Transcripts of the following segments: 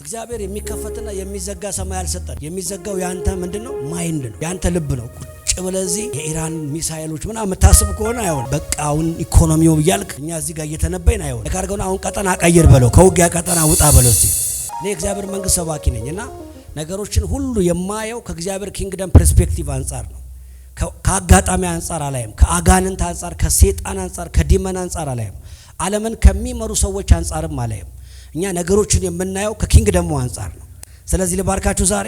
እግዚአብሔር የሚከፈትና የሚዘጋ ሰማይ አልሰጠን። የሚዘጋው ያንተ ምንድነው? ማይንድ ነው፣ ያንተ ልብ ነው። ቁጭ ብለዚህ የኢራን ሚሳኤሎች ምናምን የምታስብ ከሆነ አይሆን። በቃ አሁን ኢኮኖሚው ይያልክ እኛ እዚህ ጋር እየተነበይን አይሆን። ለካርገውና አሁን ቀጠና ቀይር በለው፣ ከውጊያ ቀጠና ውጣ በለው። እስቲ እኔ እግዚአብሔር መንግስት ሰባኪ ነኝና ነገሮችን ሁሉ የማየው ከእግዚአብሔር ኪንግደም ፐርስፔክቲቭ አንፃር ነው። ከአጋጣሚ አንፃር አላየም። ከአጋንንት አንፃር፣ ከሰይጣን አንፃር፣ ከዲመን አንፃር አላየም። ዓለምን ከሚመሩ ሰዎች አንፃርም አላየም። እኛ ነገሮችን የምናየው ከኪንግደሙ አንፃር ነው። ስለዚህ ልባርካችሁ ዛሬ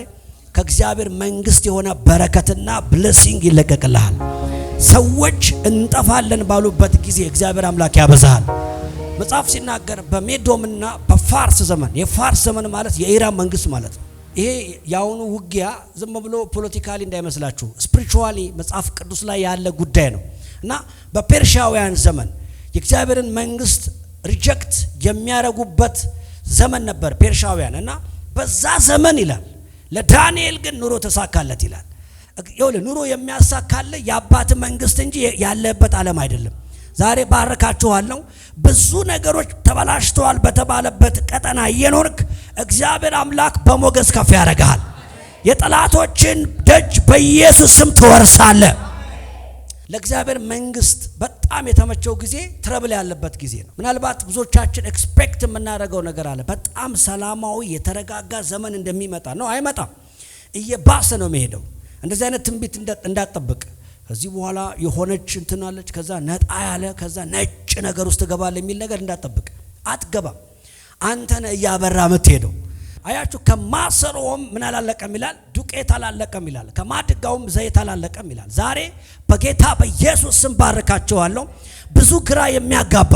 ከእግዚአብሔር መንግስት የሆነ በረከትና ብሌሲንግ ይለቀቅልሃል። ሰዎች እንጠፋለን ባሉበት ጊዜ እግዚአብሔር አምላክ ያበዛሃል። መጽሐፍ ሲናገር በሜዶምና በፋርስ ዘመን፣ የፋርስ ዘመን ማለት የኢራን መንግስት ማለት ነው። ይሄ ያውኑ ውጊያ ዝም ብሎ ፖለቲካሊ እንዳይመስላችሁ፣ ስፒሪቹዋሊ መጽሐፍ ቅዱስ ላይ ያለ ጉዳይ ነው እና በፔርሻውያን ዘመን የእግዚአብሔርን መንግስት ሪጀክት የሚያረጉበት ዘመን ነበር ፔርሻውያን። እና በዛ ዘመን ይላል ለዳንኤል ግን ኑሮ ተሳካለት ይላል። ይኸውልህ ኑሮ የሚያሳካለ የአባት መንግስት እንጂ ያለበት ዓለም አይደለም። ዛሬ ባረካችኋለሁ። ብዙ ነገሮች ተበላሽተዋል በተባለበት ቀጠና እየኖርክ እግዚአብሔር አምላክ በሞገስ ከፍ ያደርግሃል። የጠላቶችን ደጅ በኢየሱስ ስም ትወርሳለህ። ለእግዚአብሔር መንግስት በጣም የተመቸው ጊዜ ትረብል ያለበት ጊዜ ነው። ምናልባት ብዙዎቻችን ኤክስፔክት የምናደርገው ነገር አለ። በጣም ሰላማዊ የተረጋጋ ዘመን እንደሚመጣ ነው። አይመጣም፣ እየባሰ ነው የሚሄደው። እንደዚህ አይነት ትንቢት እንዳትጠብቅ። ከዚህ በኋላ የሆነች እንትናለች፣ ከዛ ነጣ ያለ፣ ከዛ ነጭ ነገር ውስጥ ትገባለህ የሚል ነገር እንዳትጠብቅ። አትገባም። አንተ ነህ እያበራ የምትሄደው። አያችሁ፣ ከማሰሮም ምን አላለቀም ይላል? ዱቄት አላለቀም ይላል። ከማድጋውም ዘይት አላለቀም ይላል። ዛሬ በጌታ በኢየሱስ ስም ባርካቸዋለሁ። ብዙ ግራ የሚያጋባ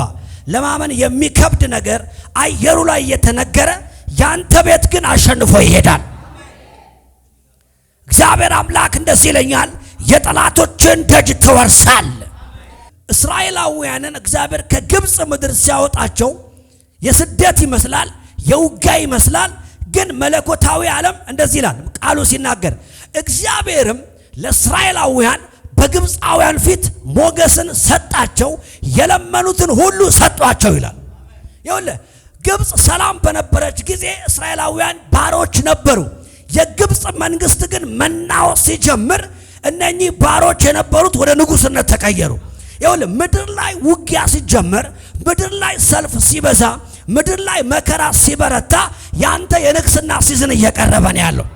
ለማመን የሚከብድ ነገር አየሩ ላይ እየተነገረ ያንተ ቤት ግን አሸንፎ ይሄዳል። እግዚአብሔር አምላክ እንደዚህ ይለኛል፣ የጠላቶችን ደጅ ትወርሳል። እስራኤላውያንን እግዚአብሔር ከግብፅ ምድር ሲያወጣቸው የስደት ይመስላል፣ የውጊያ ይመስላል። ግን መለኮታዊ ዓለም እንደዚህ ይላል ቃሉ ሲናገር፣ እግዚአብሔርም ለእስራኤላውያን በግብፃውያን ፊት ሞገስን ሰጣቸው፣ የለመኑትን ሁሉ ሰጧቸው ይላል። ይኸውልህ ግብፅ ሰላም በነበረች ጊዜ እስራኤላውያን ባሮች ነበሩ። የግብፅ መንግስት ግን መናወጥ ሲጀምር እነኚህ ባሮች የነበሩት ወደ ንጉስነት ተቀየሩ። ይኸውልህ ምድር ላይ ውጊያ ሲጀመር፣ ምድር ላይ ሰልፍ ሲበዛ፣ ምድር ላይ መከራ ሲበረታ ያንተ የንግስና ሲዝን እየቀረበ ነው ያለው።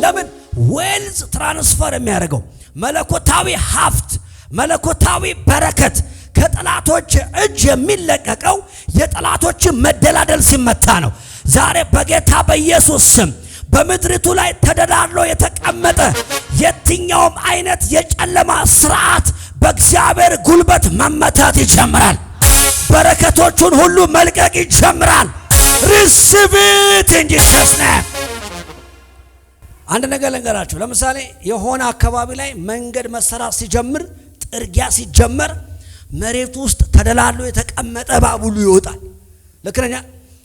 ለምን? ዌልዝ ትራንስፈር የሚያደርገው መለኮታዊ ሀብት፣ መለኮታዊ በረከት ከጠላቶች እጅ የሚለቀቀው የጠላቶች መደላደል ሲመታ ነው። ዛሬ በጌታ በኢየሱስ ስም በምድሪቱ ላይ ተደላድሎ የተቀመጠ የትኛውም አይነት የጨለማ ስርዓት በእግዚአብሔር ጉልበት መመታት ይጀምራል። በረከቶቹን ሁሉ መልቀቅ ይጀምራል። ሪሲቭ ኢት ኢን ጂሰስ ኔም። አንድ ነገር ልንገራችሁ። ለምሳሌ የሆነ አካባቢ ላይ መንገድ መሰራት ሲጀምር፣ ጥርጊያ ሲጀመር መሬት ውስጥ ተደላድሎ የተቀመጠ እባብ ሁሉ ይወጣል። ልክ ነኝ?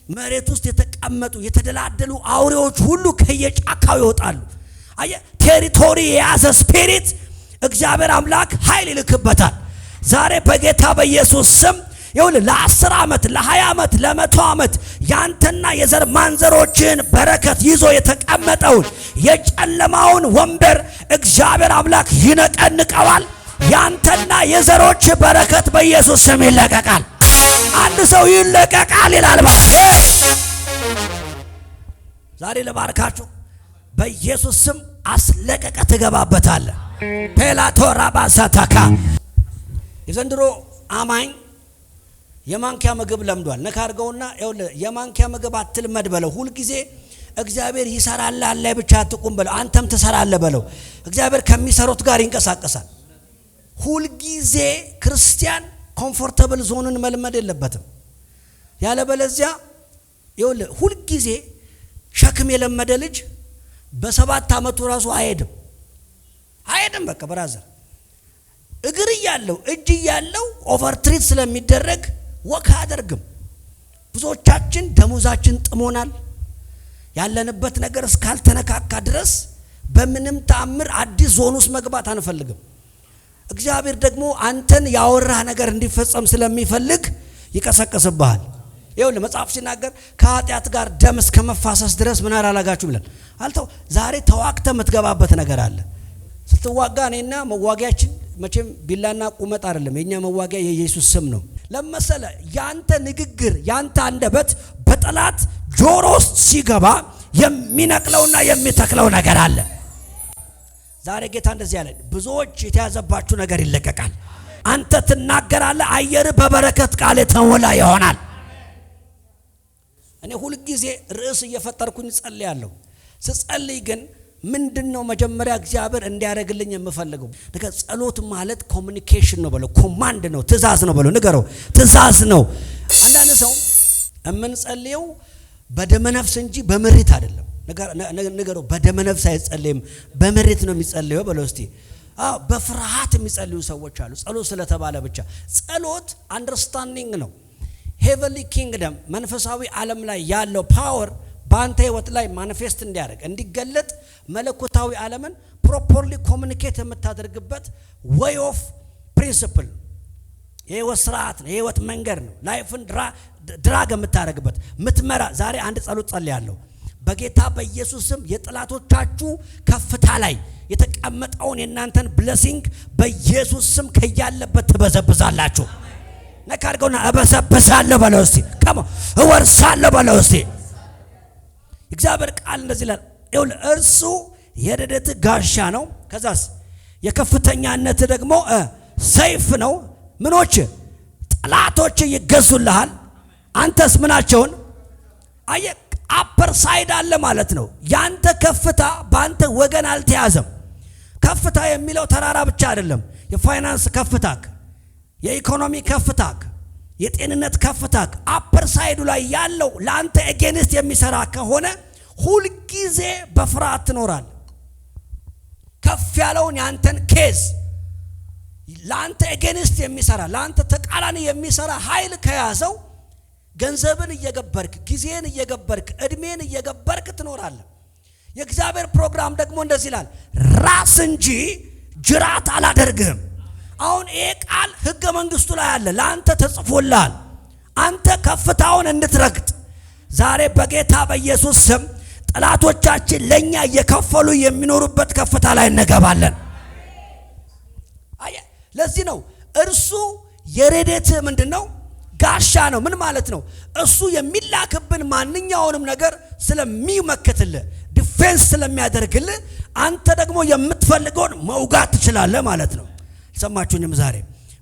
መሬት ውስጥ የተቀመጡ የተደላደሉ አውሬዎች ሁሉ ከየጫካው ይወጣሉ። አየህ፣ ቴሪቶሪ የያዘ ስፒሪት እግዚአብሔር አምላክ ኃይል ይልክበታል። ዛሬ በጌታ በኢየሱስ ስም ይኸውልህ ለ10 ዓመት ለ20 ዓመት ለ100 ዓመት ያንተና የዘር ማንዘሮችን በረከት ይዞ የተቀመጠውን የጨለማውን ወንበር እግዚአብሔር አምላክ ይነቀንቀዋል። ያንተና የዘሮች በረከት በኢየሱስ ስም ይለቀቃል። አንድ ሰው ይለቀቃል ይላል። ዛሬ ለባርካችሁ በኢየሱስ ስም አስለቀቀ ትገባበታለህ። ፔላቶራ ባሳታካ የዘንድሮ አማኝ የማንኪያ ምግብ ለምዷል። ነካርገውና ይኸውልህ የማንኪያ ምግብ አትልመድ በለው። ሁል ጊዜ እግዚአብሔር ይሰራል አለ ብቻ አትቁም በለው። አንተም ትሰራለህ በለው። እግዚአብሔር ከሚሰሩት ጋር ይንቀሳቀሳል። ሁል ጊዜ ክርስቲያን ኮምፎርታብል ዞንን መልመድ የለበትም። ያለበለዚያ ይኸውልህ ሁል ጊዜ ሸክም የለመደ ልጅ በ7 ዓመቱ ራሱ አይሄድም። በቃ ብራዘር እግር እያለው እጅ እያለው ኦቨርትሪት ስለሚደረግ ወክ አያደርግም። ብዙዎቻችን ደሞዛችን ጥሞናል። ያለንበት ነገር እስካልተነካካ ድረስ በምንም ተአምር አዲስ ዞን ውስጥ መግባት አንፈልግም። እግዚአብሔር ደግሞ አንተን ያወራህ ነገር እንዲፈጸም ስለሚፈልግ ይቀሰቅስብሃል። ይኸውልህ መጽሐፍ ሲናገር ከኃጢአት ጋር ደም እስከ መፋሰስ ድረስ ምን አላላጋችሁ ይላል። አልተው ዛሬ ተዋክተ የምትገባበት ነገር አለ። ስትዋጋ እኔና መዋጊያችን መቼም ቢላና ቁመጥ አይደለም። የኛ መዋጊያ የኢየሱስ ስም ነው። ለመሰለ ያንተ ንግግር ያንተ አንደበት በጠላት ጆሮ ውስጥ ሲገባ የሚነቅለውና የሚተክለው ነገር አለ። ዛሬ ጌታ እንደዚህ ያለ ብዙዎች የተያዘባችሁ ነገር ይለቀቃል። አንተ ትናገራለህ፣ አየር በበረከት ቃል የተሞላ ይሆናል። እኔ ሁሉ ጊዜ ርዕስ እየፈጠርኩኝ ጸልያለሁ። ስጸልይ ግን ምንድነው መጀመሪያ እግዚአብሔር እንዲያደርግልኝ የምፈልገው ነገር? ጸሎት ማለት ኮሙኒኬሽን ነው በለው፣ ኮማንድ ነው፣ ትእዛዝ ነው በለው፣ ንገረው፣ ትእዛዝ ነው። አንዳንድ ሰው የምንጸልየው በደመነፍስ እንጂ በምሪት አይደለም። ንገረው፣ በደመነፍስ አይጸልይም፣ በምሪት ነው የሚጸልየው በለው እስቲ። በፍርሃት የሚጸልዩ ሰዎች አሉ፣ ጸሎት ስለተባለ ብቻ። ጸሎት አንደርስታንዲንግ ነው። ሄቨንሊ ኪንግደም መንፈሳዊ ዓለም ላይ ያለው ፓወር በአንተ ህይወት ላይ ማኒፌስት እንዲያደርግ እንዲገለጥ መለኮታዊ ዓለምን ፕሮፐርሊ ኮሙኒኬት የምታደርግበት ዌይ ኦፍ ፕሪንሲፕል የህይወት ስርዓት ነው፣ የህይወት መንገድ ነው። ላይፍን ድራግ የምታደርግበት ምትመራ። ዛሬ አንድ ጸሎት ጸልያለሁ። በጌታ በኢየሱስ ስም የጠላቶቻችሁ ከፍታ ላይ የተቀመጠውን የእናንተን ብሌሲንግ በኢየሱስ ስም ከያለበት ትበዘብዛላችሁ። ነካርገውና እበሰብሳለሁ በለው እስቲ። ከማ እወርሳለሁ በለው እስቲ። እግዚአብሔር ቃል እንደዚህ ይላል፣ ይኸውልህ እርሱ የረድኤት ጋሻ ነው። ከዛስ የከፍተኛነት ደግሞ ሰይፍ ነው። ምኖች ጠላቶች ይገዙልሃል፣ አንተስ ምናቸውን? አየህ አፐር ሳይድ አለ ማለት ነው። ያንተ ከፍታ ባንተ ወገን አልተያዘም። ከፍታ የሚለው ተራራ ብቻ አይደለም። የፋይናንስ ከፍታክ፣ የኢኮኖሚ ከፍታክ፣ የጤንነት ከፍታክ አፐር ሳይዱ ላይ ያለው ላንተ አጌንስት የሚሰራ ከሆነ ሁሉ ጊዜ በፍርሃት ትኖራለህ። ከፍ ያለውን ያንተን ኬዝ ላንተ አጌንስት የሚሰራ ላንተ ተቃራኒ የሚሰራ ኃይል ከያዘው ገንዘብን እየገበርክ ጊዜን እየገበርክ እድሜን እየገበርክ ትኖራለህ። የእግዚአብሔር ፕሮግራም ደግሞ እንደዚህ ይላል፣ ራስ እንጂ ጅራት አላደርግህም። አሁን ይሄ ቃል ህገ መንግስቱ ላይ አለ፣ ላንተ ተጽፎልሃል። አንተ ከፍታውን እንድትረግጥ ዛሬ በጌታ በኢየሱስ ስም ጠላቶቻችን ለኛ እየከፈሉ የሚኖሩበት ከፍታ ላይ እንገባለን። አየ ለዚህ ነው እርሱ የረድኤት ምንድነው? ጋሻ ነው። ምን ማለት ነው? እሱ የሚላክብን ማንኛውንም ነገር ስለሚመክትልህ ዲፌንስ ስለሚያደርግልህ አንተ ደግሞ የምትፈልገውን መውጋት ትችላለህ ማለት ነው። ሰማችሁኝም? ዛሬ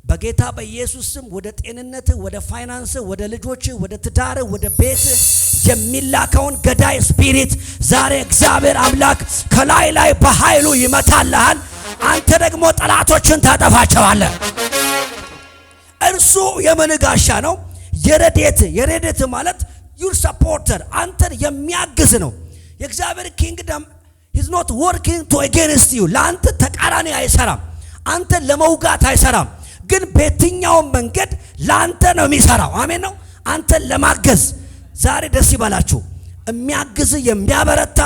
በጌታ በኢየሱስ ስም ወደ ጤንነት፣ ወደ ፋይናንስ፣ ወደ ልጆች፣ ወደ ትዳር፣ ወደ ቤት የሚላከውን ገዳይ ስፒሪት ዛሬ እግዚአብሔር አምላክ ከላይ ላይ በኃይሉ ይመታልሃል። አንተ ደግሞ ጠላቶችን ታጠፋቸዋለህ። እርሱ የምን ጋሻ ነው? የረድኤት ማለት ዩር ሰፖርተር፣ አንተን የሚያግዝ ነው። የእግዚአብሔር ኪንግደም is not working to against you። ለአንተ ተቃራኒ አይሰራም፣ አንተ ለመውጋት አይሰራም። ግን በየትኛውም መንገድ ለአንተ ነው የሚሰራው። አሜን ነው። አንተን ለማገዝ ዛሬ ደስ ይበላችሁ። የሚያግዝ የሚያበረታ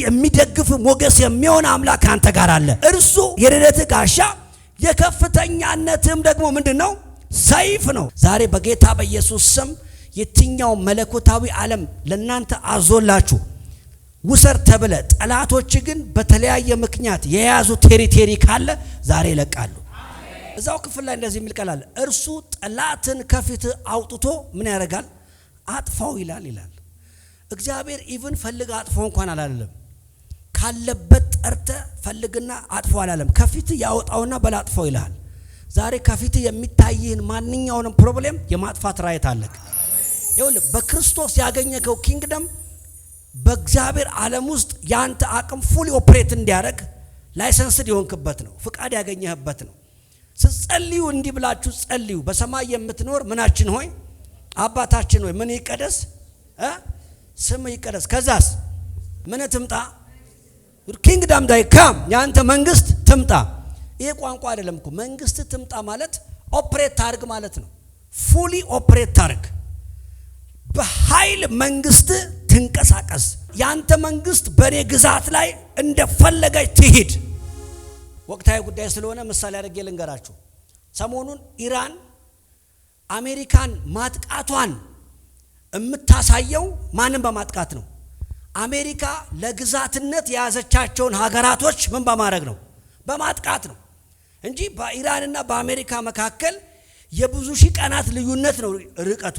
የሚደግፍ ሞገስ የሚሆን አምላክ አንተ ጋር አለ። እርሱ የረድኤት ጋሻ የከፍተኛነትም ደግሞ ምንድነው? ሰይፍ ነው። ዛሬ በጌታ በኢየሱስ ስም የትኛው መለኮታዊ ዓለም ለናንተ አዞላችሁ ውሰር ተብለ ጠላቶች ግን በተለያየ ምክንያት የያዙ ቴሪቶሪ ካለ ዛሬ ይለቃሉ። እዛው ክፍል ላይ እንደዚህ የሚል ቃል አለ፣ እርሱ ጠላትን ከፊት አውጥቶ ምን ያደርጋል? አጥፋው ይላል። እግዚአብሔር ኢቭን ፈልግ አጥፋው እንኳን አላለም። ካለበት ጠርተ ፈልግና አጥፋው አላለም። ከፊት ያወጣውና በላጥፋው ይላል። ዛሬ ከፊት የሚታይህን ማንኛውንም ፕሮብሌም የማጥፋት ራይት አለክ። ይኸውልህ በክርስቶስ ያገኘከው ኪንግደም በእግዚአብሔር ዓለም ውስጥ ያንተ አቅም ፉሊ ኦፕሬት እንዲያደርግ ላይሰንስድ የሆንክበት ነው፣ ፍቃድ ያገኘህበት ነው። ስትጸልዩ እንዲህ ብላችሁ ጸልዩ፣ በሰማይ የምትኖር ምናችን ሆይ አባታችን ሆይ ምን ይቀደስ? ስም ይቀደስ። ከዛስ ምን ትምጣ? ኪንግደም ዳይ ካም፣ ያንተ መንግስት ትምጣ። ይሄ ቋንቋ አይደለም እኮ መንግስት ትምጣ ማለት ኦፕሬት ታርግ ማለት ነው። ፉሊ ኦፕሬት ታርግ፣ በኃይል መንግስት ትንቀሳቀስ። ያንተ መንግስት በኔ ግዛት ላይ እንደፈለገች ትሂድ። ወቅታዊ ጉዳይ ስለሆነ ምሳሌ አድርጌ ልንገራችሁ። ሰሞኑን ኢራን አሜሪካን ማጥቃቷን የምታሳየው ማንን በማጥቃት ነው? አሜሪካ ለግዛትነት የያዘቻቸውን ሀገራቶች ምን በማድረግ ነው? በማጥቃት ነው እንጂ በኢራንና በአሜሪካ መካከል የብዙ ሺህ ቀናት ልዩነት ነው ርቀቱ።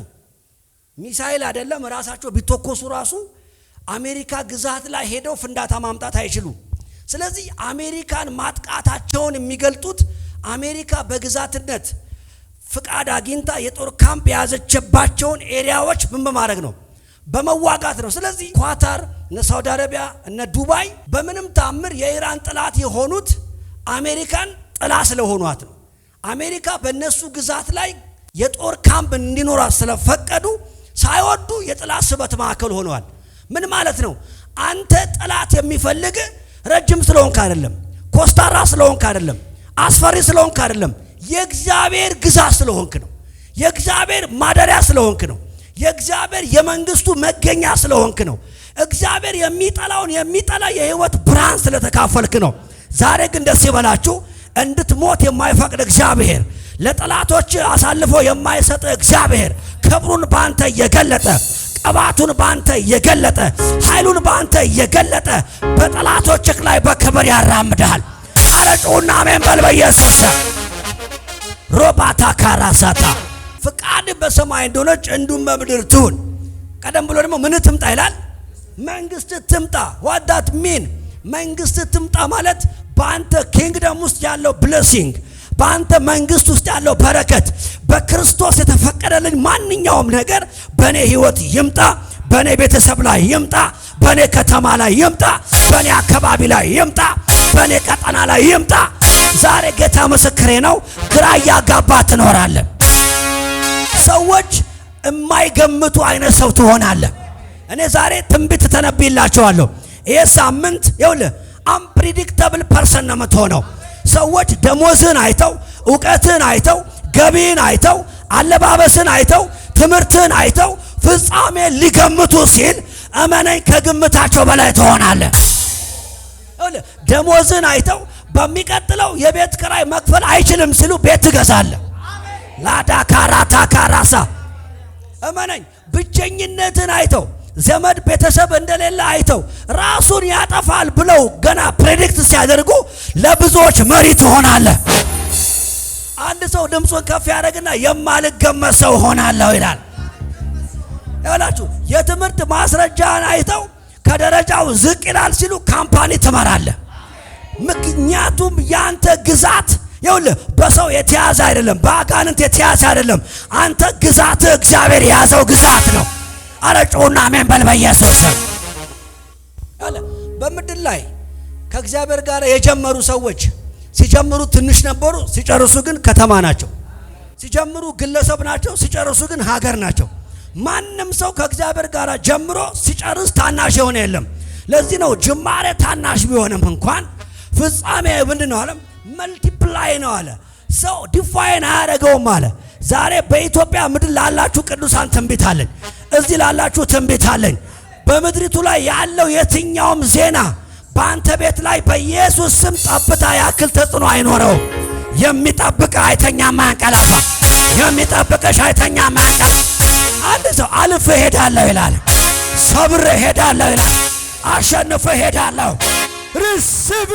ሚሳኤል አይደለም ራሳቸው ቢተኮሱ ራሱ አሜሪካ ግዛት ላይ ሄደው ፍንዳታ ማምጣት አይችሉም። ስለዚህ አሜሪካን ማጥቃታቸውን የሚገልጡት አሜሪካ በግዛትነት ፍቃድ አግኝታ የጦር ካምፕ የያዘችባቸውን ኤሪያዎች ምን በማድረግ ነው? በመዋጋት ነው። ስለዚህ ኳታር፣ ሳውዲ አረቢያ እና ዱባይ በምንም ታምር የኢራን ጥላት የሆኑት አሜሪካን ጥላ ስለሆኗት ነው። አሜሪካ በእነሱ ግዛት ላይ የጦር ካምፕ እንዲኖራት ስለፈቀዱ ሳይወዱ የጥላት ስበት ማዕከል ሆነዋል። ምን ማለት ነው? አንተ ጥላት የሚፈልግ ረጅም ስለሆንክ አይደለም፣ ኮስታራ ስለሆንክ አይደለም፣ አስፈሪ ስለሆንክ አይደለም፣ የእግዚአብሔር ግዛት ስለሆንክ ነው። የእግዚአብሔር ማደሪያ ስለሆንክ ነው። የእግዚአብሔር የመንግስቱ መገኛ ስለሆንክ ነው። እግዚአብሔር የሚጠላውን የሚጠላ የህይወት ብርሃን ስለተካፈልክ ነው። ዛሬ ግን ደስ ይበላችሁ፣ እንድትሞት የማይፈቅድ እግዚአብሔር፣ ለጠላቶች አሳልፎ የማይሰጥ እግዚአብሔር ክብሩን ባንተ እየገለጠ ቅባቱን ባንተ እየገለጠ ኃይሉን ባንተ እየገለጠ በጠላቶችህ ላይ በክብር ያራምዳል። አረጩና አሜን በል በኢየሱስ ሮባታ ካራሳታ ፍቃድ በሰማይ እንደሆነች እንዲሁም በምድር ትሁን። ቀደም ብሎ ደግሞ ምን ትምጣ ይላል? መንግስት ትምጣ። what that mean? መንግስት ትምጣ ማለት በአንተ ኪንግደም ውስጥ ያለው ብሌሲንግ፣ በአንተ መንግስት ውስጥ ያለው በረከት፣ በክርስቶስ የተፈቀደልኝ ማንኛውም ነገር በእኔ ህይወት ይምጣ፣ በእኔ ቤተሰብ ላይ ይምጣ፣ በእኔ ከተማ ላይ ይምጣ፣ በእኔ አካባቢ ላይ ይምጣ፣ በእኔ ቀጠና ላይ ይምጣ። ዛሬ ጌታ ምስክሬ ነው፣ ግራ ያጋባ ትኖራለህ። ሰዎች የማይገምቱ አይነት ሰው ትሆናለህ። እኔ ዛሬ ትንቢት ተነብይላችኋለሁ። ይሄ ሳምንት ይኸውልህ አንፕሪዲክተብል ፐርሰን ነው የምትሆነው። ሰዎች ደሞዝህን አይተው፣ ዕውቀትህን አይተው፣ ገቢህን አይተው፣ አለባበስህን አይተው፣ ትምህርትህን አይተው ፍጻሜ ሊገምቱ ሲል እመነኝ ከግምታቸው በላይ ትሆናለህ። ይኸውልህ ደሞዝህን አይተው በሚቀጥለው የቤት ኪራይ መክፈል አይችልም ሲሉ ቤት ትገዛለህ። ላዳ ካራታ ካራሳ እመነኝ ብቸኝነትን አይተው ዘመድ ቤተሰብ እንደሌለ አይተው ራሱን ያጠፋል ብለው ገና ፕሬዲክት ሲያደርጉ ለብዙዎች መሪ ትሆናለህ። አንድ ሰው ድምፁን ከፍ ያደርግና የማልገመት ሰው ሆናለሁ ይላል። ያላችሁ የትምህርት ማስረጃን አይተው ከደረጃው ዝቅ ይላል ሲሉ ካምፓኒ ትመራለህ። ምክንያቱም ያንተ ግዛት ይኸውልህ በሰው የተያዘ አይደለም፣ በአጋንንት የተያዘ አይደለም። አንተ ግዛት እግዚአብሔር የያዘው ግዛት ነው። አረጩና አሜን በል በኢየሱስ አለ። በምድር ላይ ከእግዚአብሔር ጋር የጀመሩ ሰዎች ሲጀምሩ ትንሽ ነበሩ፣ ሲጨርሱ ግን ከተማ ናቸው። ሲጀምሩ ግለሰብ ናቸው፣ ሲጨርሱ ግን ሀገር ናቸው። ማንም ሰው ከእግዚአብሔር ጋር ጀምሮ ሲጨርስ ታናሽ የሆነ የለም። ለዚህ ነው ጅማሬ ታናሽ ቢሆንም እንኳን ፍጻሜ ምንድነው አለ? መልቲፕላይ ነው አለ። ሰው ዲፋይን አያደርገውም አለ። ዛሬ በኢትዮጵያ ምድር ላላችሁ ቅዱሳን ትንቢት አለኝ። እዚህ ላላችሁ ትንቢት አለኝ። በምድሪቱ ላይ ያለው የትኛውም ዜና በአንተ ቤት ላይ በኢየሱስ ስም ጠብታ ያክል ተጽዕኖ አይኖረው። የሚጠብቅ አይተኛም አያንቀላፋ። የሚጠብቅሽ አይተኛም አያንቀላፋ። አንድ ሰው አልፌ ሄዳለሁ ይላል፣ ሰብሬ ሄዳለሁ ይላል፣ አሸንፌ ሄዳለሁ። ሪሲቭ